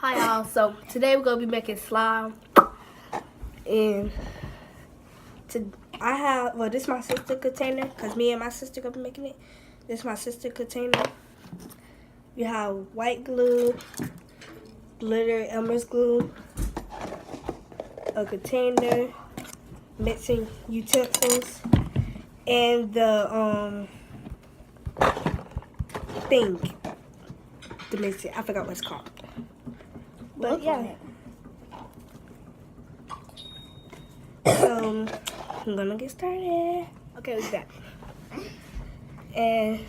Hi y'all, so today we're going to be making slime, and this is my sister container, because me and my sister going to be making it. This is my sister container. We have white glue, glitter Elmer's glue, a container, mixing utensils, and the thing to mix it. I forgot what it's called. But yeah. So I'm gonna get started. Okay, we're back. And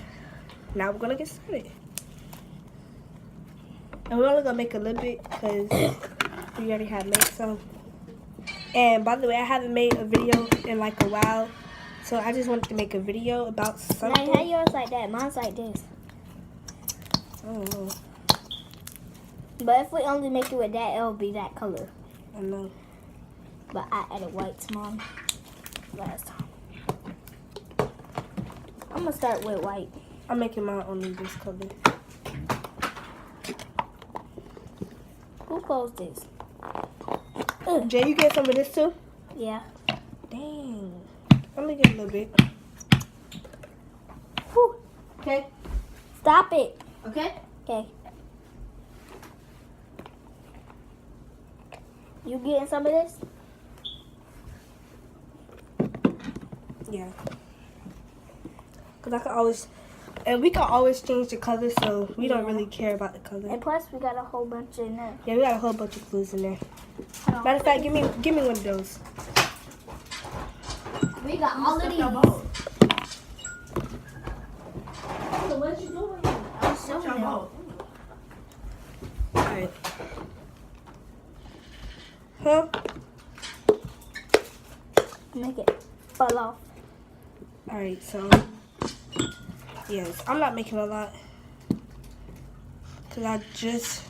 now we're gonna get started. And we're only gonna make a little bit because we already have made some. And by the way, I haven't made a video in like a while. So I just wanted to make a video about something. Now, how yours like that? Mine's like this. I don't know. But if we only make it with that, it'll be that color. I know. But I added white to mine last time. I'm gonna start with white. I'm making mine only this color. Who closed this? Jay, you get some of this too? Yeah. Dang. I'm gonna get a little bit. Whew. Okay. Stop it. Okay. Okay. You getting some of this? Yeah. Cause I can always, and we can always change the color, so we don't really care about the color. And plus, we got a whole bunch in there. Yeah, we got a whole bunch of glues in there. Matter of fact, give me one of those. We got all of these. So what you doing? I'm showing them. Alright. Huh? Make it fall off. Alright, so yes, I'm not making a lot. Cause I just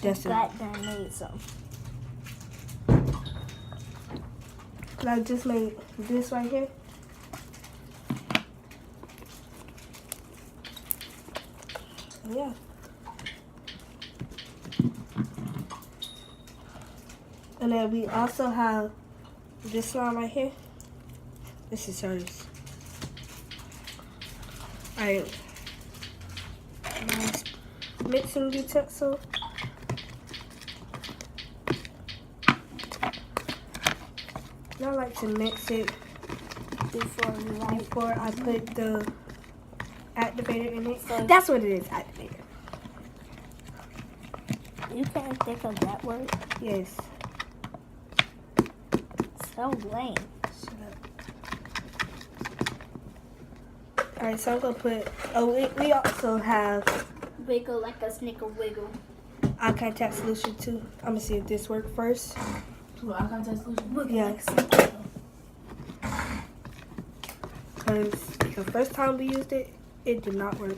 Got done made some. Cause I just made this right here. Yeah. And then we also have this slime right here. This is hers. Alright. Nice mixing utensil. I like to mix it before I put the activator in it. So that's what it is, activator. You can't think of that word? Yes. So lame. Shut up. Alright, so I'm going to put, we also have Wiggle like a snicker wiggle. eye contact solution too. I'm going to see if this works first. Eye contact solution? Yes. Because the first time we used it, it did not work.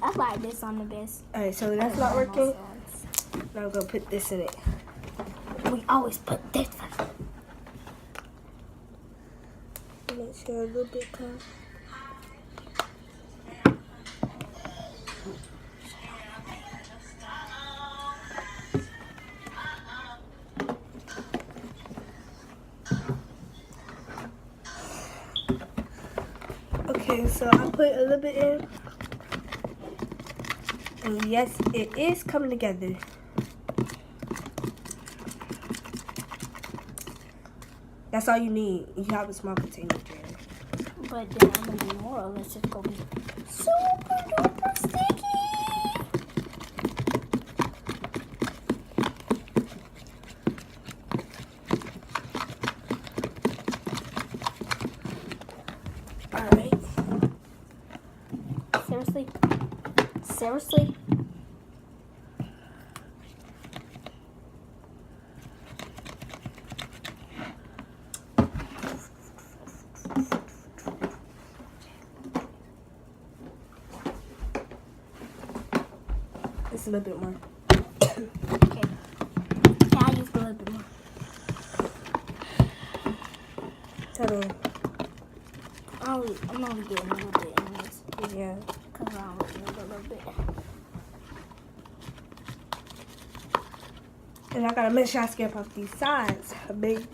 I like this on the best. Alright, so that's not working. Now I'm going to put this in it. We always put this one. Make sure a little bit comes. Okay, so I put a little bit in. And yes, it is coming together. That's all you need. You have a small container, Jared. But then I'm gonna do more of it. It's just gonna be super duper sticky. Alright. Seriously? Seriously? It's a little bit more. Okay. Yeah, I used a little bit more. Tell me. I'm only getting a little bit in this. Yeah. Come around with it a little bit. And I gotta make sure I scrape off these sides, baby.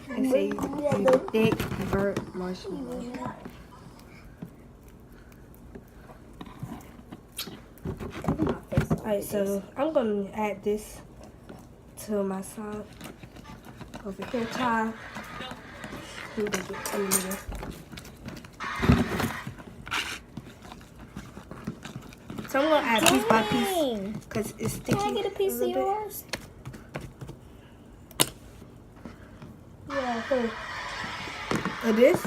And say you thick burnt marshmallow. Alright, so I'm gonna add this to my side over here, child. We're gonna get under there. So I'm gonna add piece by piece because it's sticky. Can I get a piece of yours? Yeah, cool. Of this?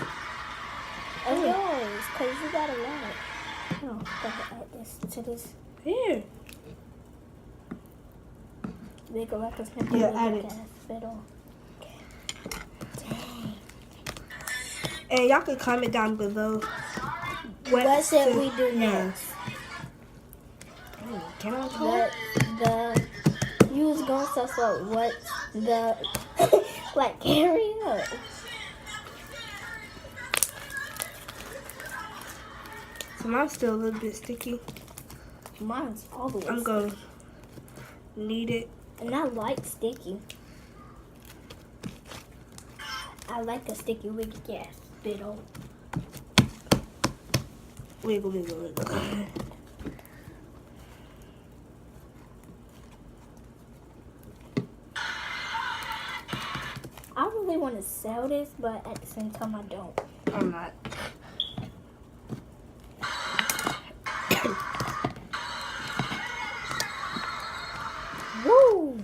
Of yours, because you got a lot. No, I can add this to this. Here. They go like this. Yeah, add it. Dang. And y'all can comment down below What should we do next? Can I call? You was going so slow. What the like hurry up. So mine's still a little bit sticky. Mine's all the way I'm gonna knead it. And I like sticky. I like a sticky wiggly gas spittle. Wiggle, wiggle, wiggle. I really want to sell this, but at the same time I don't. I'm not. Woo!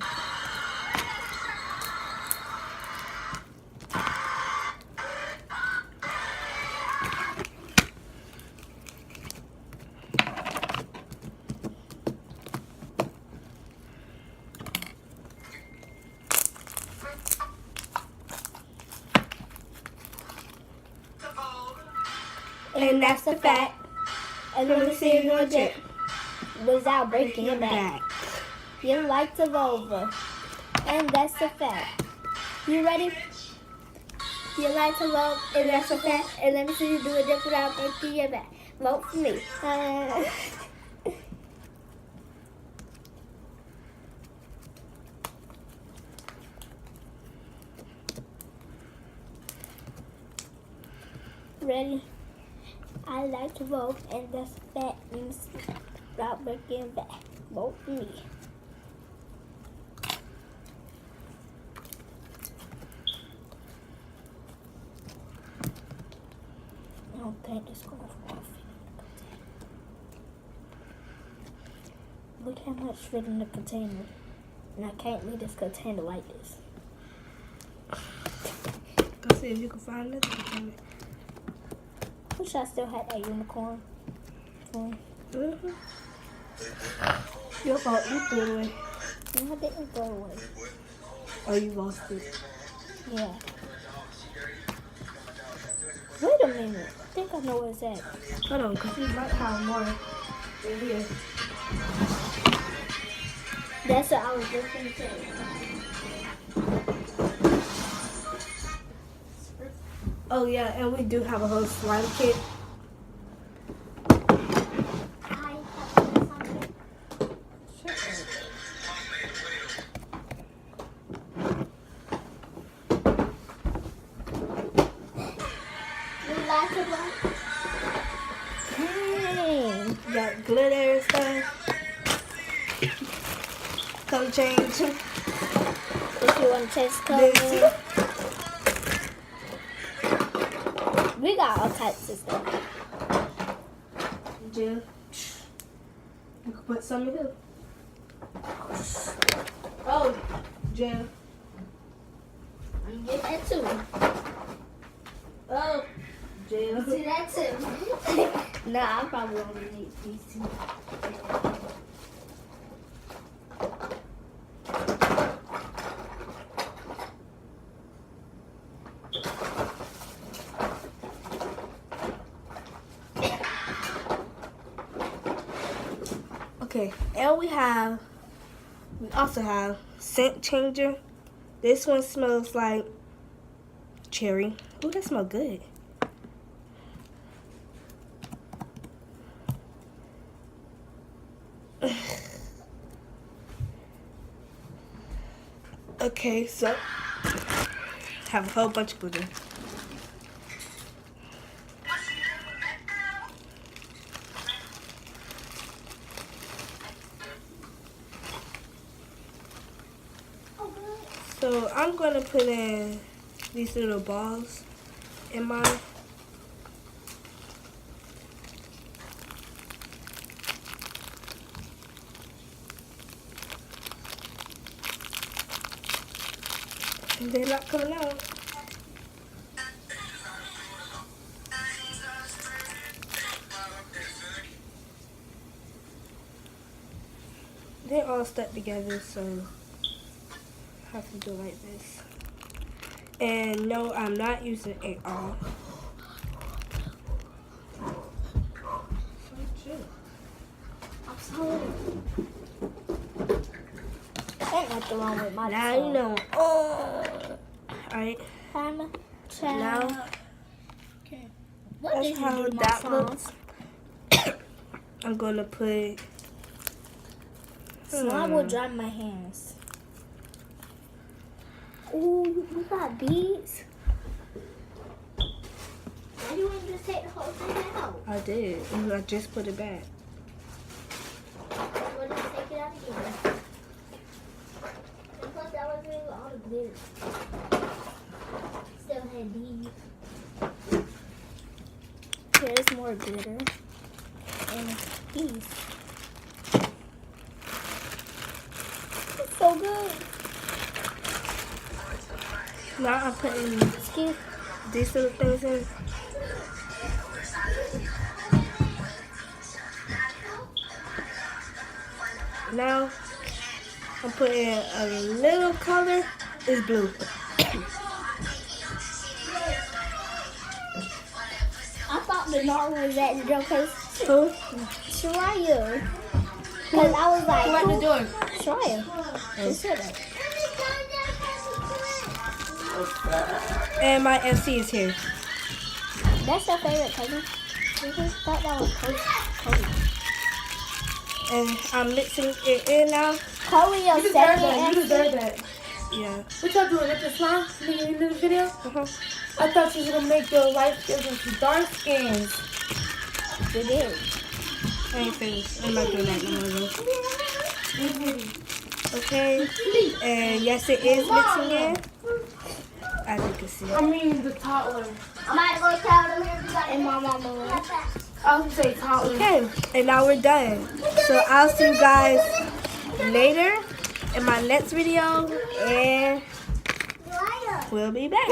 And that's the fact. And let me see you doing it without breaking your back. Your light's over. And that's the fact. You ready? Your light's over. And that's the fact. And let me see you do it without breaking your back. Vote for me. Ready? I like to vote, and that's fat means without breaking back. Vote for me. I don't think it's going to fall. Look how much fit in the container. And I can't leave this container like this. Go see if you can find another container. Wish I still had that unicorn. Mm-hmm. Your fault, you threw it away. No, I didn't throw it away. Oh, you lost it. Yeah. Wait a minute. I think I know where it's at. Hold on, because we might have more in here. That's what I was just going to say. Oh, yeah, and we do have a whole slime kit. Got glitter and stuff. Come change. If you want to change color. We got all types of stuff. Jill, you can put some in here. Oh, Jill. I'm getting that too. Oh, Jill. See that too. Nah, I probably only need these two. Okay, and we have We also have scent changer. This one smells like cherry. Ooh, that smells good. Okay, so have a whole bunch of glitter. So I'm gonna put in these little balls in mine. And they're not coming out. They're all stuck together, so I have to do it like this. And no, I'm not using it all. I'm sorry. Ain't nothing wrong with my Now you know. Oh, alright. Now Okay. What that's did you how do to my that songs? looks. I'm gonna put. Slime will dry my hands. Ooh, we got beads. Why do you want to just take the whole thing out? I did. And I just put it back. We'll just take it out again. And plus, that wasn't even all the glitter. Still had beads. Here's more glitter. And these. It's so good. Now I'm putting Excuse. these little things in. Now I'm putting a little color. It's blue. I thought the Nard was at the door because Who? Shreya. Because I was like, Who at the door? Shreya. She said that. And my MC is here. That's your favorite cousin. I thought that was Cody. And I'm mixing it in now. Cody, your You deserve second that. You MC. deserve that. Yeah. What y'all doing? At the slime? Making a new video? Uh-huh. I thought you was gonna make your light skins into dark skins. We did. I ain't finished. I'm not doing that no more. Mm-hmm. Okay. And yes, it is mixing in. As you can see. I mean the toddler. I might go tell them and my mama. I was gonna say toddler. Okay. And now we're done. So I'll see you guys later in my next video. And we'll be back.